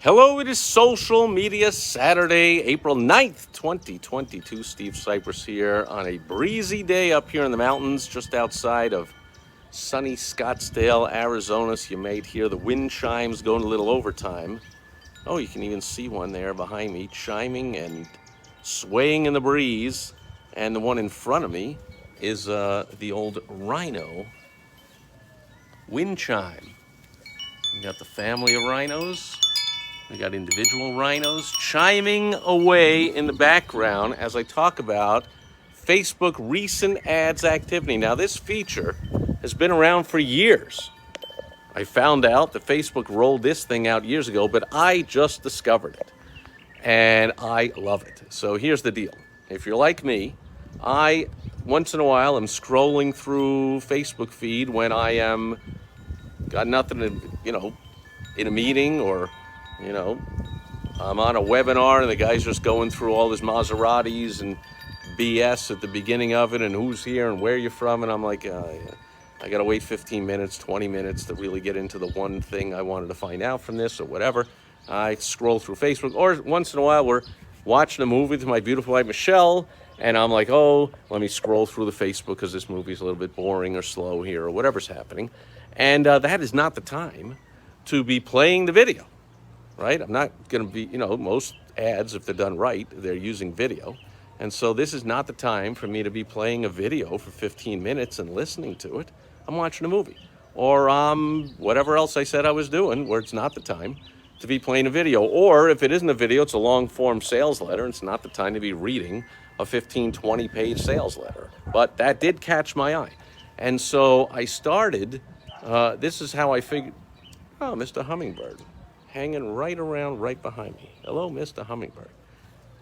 Hello, it is Social Media Saturday, April 9th, 2022. Steve Sipress here on a breezy day up here in the mountains just outside of sunny Scottsdale, Arizona. So you may hear the wind chimes going a little overtime. Oh, you can even see one there behind me chiming and swaying in the breeze. And the one in front of me is the old rhino wind chime. We got the family of rhinos. We got individual rhinos chiming away in the background as I talk about Facebook recent ads activity. Now, this feature has been around for years. I found out that Facebook rolled this thing out years ago, but I just discovered it, and I love it. So here's the deal. If you're like me, I, once in a while, am scrolling through Facebook feed when I am got nothing to, in a meeting or I'm on a webinar and the guy's just going through all his Maseratis and BS at the beginning of it and who's here and where you're from. And I'm like, I got to wait 15 minutes, 20 minutes to really get into the one thing I wanted to find out from this or whatever. I scroll through Facebook, or once in a while we're watching a movie with my beautiful wife, Michelle, and I'm like, oh, let me scroll through the Facebook because this movie's a little bit boring or slow here or whatever's happening. And that is not the time to be playing the video. Right? I'm not going to be, most ads, if they're done right, they're using video. And so this is not the time for me to be playing a video for 15 minutes and listening to it. I'm watching a movie. Or whatever else I said I was doing, where it's not the time to be playing a video. Or if it isn't a video, it's a long-form sales letter. It's not the time to be reading a 15, 20-page sales letter. But that did catch my eye. And so I started, this is how I figured, oh, Mr. Hummingbird. Hanging right behind me. Hello, Mr. Hummingbird.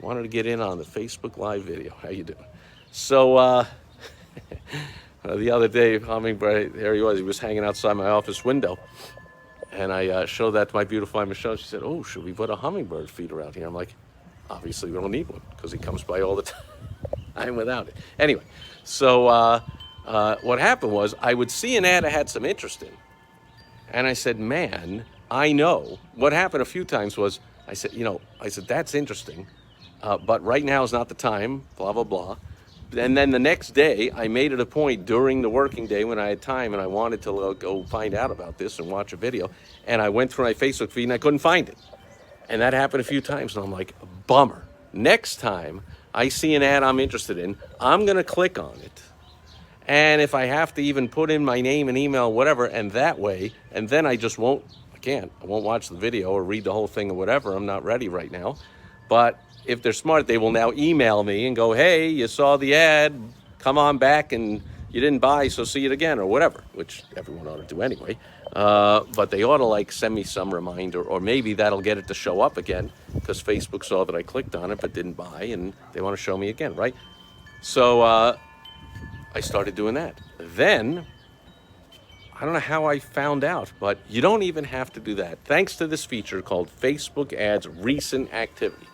Wanted to get in on the Facebook Live video. How you doing? So the other day, Hummingbird, there he was hanging outside my office window. And I showed that to my beautiful wife, Michelle. She said, oh, should we put a hummingbird feeder out here? I'm like, obviously we don't need one because he comes by all the time. I'm without it. Anyway, so what happened was I would see an ad I had some interest in. And I said, man, I know. What happened a few times was I said, that's interesting, but right now is not the time, blah, blah, blah. And then the next day, I made it a point during the working day when I had time and I wanted to go find out about this and watch a video. And I went through my Facebook feed and I couldn't find it. And that happened a few times. And I'm like, bummer. Next time I see an ad I'm interested in, I'm going to click on it. And if I have to even put in my name and email, whatever, and that way, and then I just won't, I won't watch the video or read the whole thing or whatever. I'm not ready right now. But if they're smart, they will now email me and go, hey, you saw the ad, come on back and you didn't buy, so see it again or whatever, which everyone ought to do anyway. But they ought to send me some reminder, or maybe that'll get it to show up again because Facebook saw that I clicked on it but didn't buy and they want to show me again, right? So I started doing that. Then I don't know how I found out, but you don't even have to do that. Thanks to this feature called Facebook Ads Recent Activity.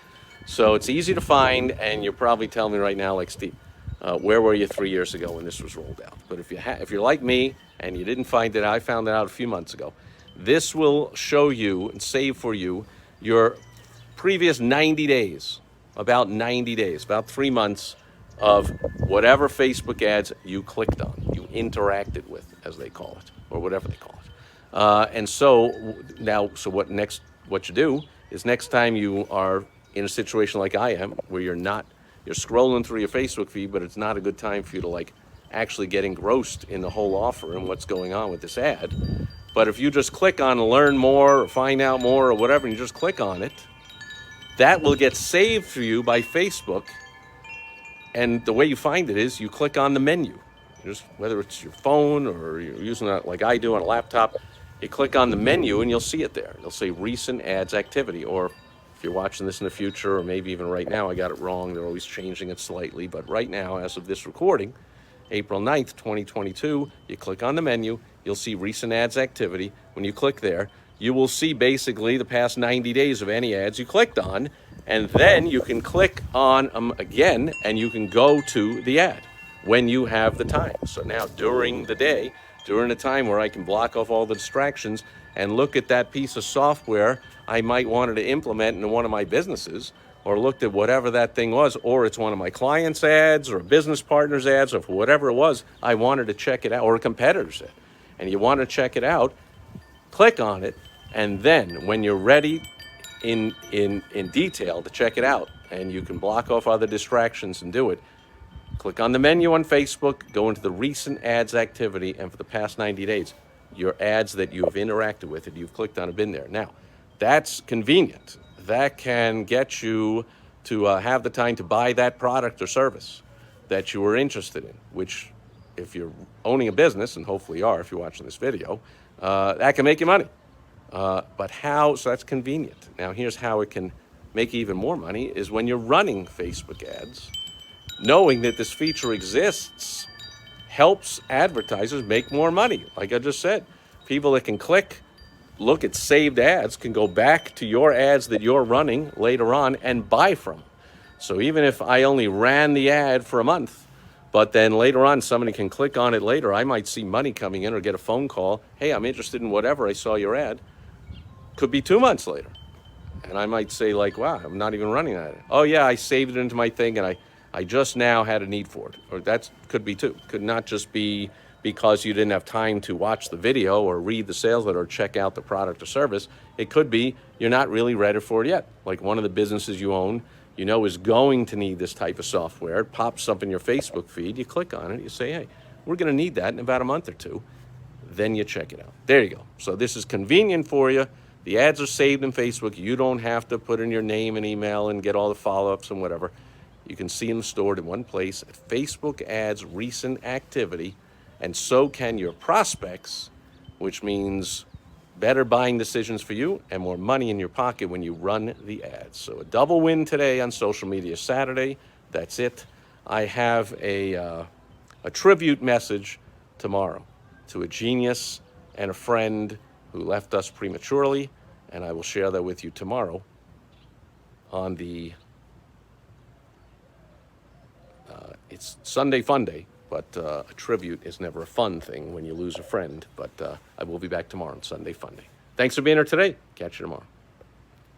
So it's easy to find, and you're probably telling me right now, like, Steve, where were you 3 years ago when this was rolled out? But if you're like me and you didn't find it, I found it out a few months ago. This will show you and save for you your previous 90 days, about 3 months of whatever Facebook ads you clicked on, you interacted with, as they call it, or whatever they call it. And so now, what you do is next time you are in a situation like I am, where you're scrolling through your Facebook feed, but it's not a good time for you to actually get engrossed in the whole offer and what's going on with this ad. But if you just click on learn more or find out more or whatever, and you just click on it, that will get saved for you by Facebook. And the way you find it is you click on the menu. Whether it's your phone or you're using it like I do on a laptop, you click on the menu and you'll see it there. It'll say recent ads activity. Or if you're watching this in the future, or maybe even right now, I got it wrong. They're always changing it slightly. But right now, as of this recording, April 9th, 2022, you click on the menu, you'll see recent ads activity. When you click there, you will see basically the past 90 days of any ads you clicked on, and then you can click on them again and you can go to the ad when you have the time. So now during the day, during a time where I can block off all the distractions and look at that piece of software I might wanted to implement into one of my businesses, or looked at whatever that thing was, or it's one of my clients' ads or a business partner's ads, or whatever it was, I wanted to check it out, or a competitor's ad, and you want to check it out, click on it, and then when you're ready in detail to check it out, and you can block off other distractions and do it, click on the menu on Facebook, go into the recent ads activity, and for the past 90 days, your ads that you have interacted with, that you've clicked on, have been there. Now, that's convenient. That can get you to have the time to buy that product or service that you were interested in, which, if you're owning a business, and hopefully you are if you're watching this video, that can make you money. But how? So that's convenient. Now, here's how it can make even more money, is when you're running Facebook ads. Knowing that this feature exists helps advertisers make more money. Like I just said, people that can click, look at saved ads, can go back to your ads that you're running later on and buy from. So even if I only ran the ad for a month, but then later on somebody can click on it later, I might see money coming in or get a phone call, hey, I'm interested in whatever, I saw your ad. Could be 2 months later. And I might say, like, wow, I'm not even running that. Oh yeah, I saved it into my thing, and I just now had a need for it. Or that could be too. Could not just be because you didn't have time to watch the video or read the sales letter or check out the product or service. It could be you're not really ready for it yet. Like one of the businesses you own, you know, is going to need this type of software. It pops up in your Facebook feed. You click on it. You say, hey, we're going to need that in about a month or two. Then you check it out. There you go. So this is convenient for you. The ads are saved in Facebook. You don't have to put in your name and email and get all the follow-ups and whatever. You can see them stored in one place at Facebook Ads Recent Activity, and so can your prospects, which means better buying decisions for you and more money in your pocket when you run the ads. So a double win today on Social Media Saturday. That's it. I have a tribute message tomorrow to a genius and a friend who left us prematurely, and I will share that with you tomorrow on the it's Sunday Fun Day, but a tribute is never a fun thing when you lose a friend. But I will be back tomorrow on Sunday Fun Day. Thanks for being here today. Catch you tomorrow.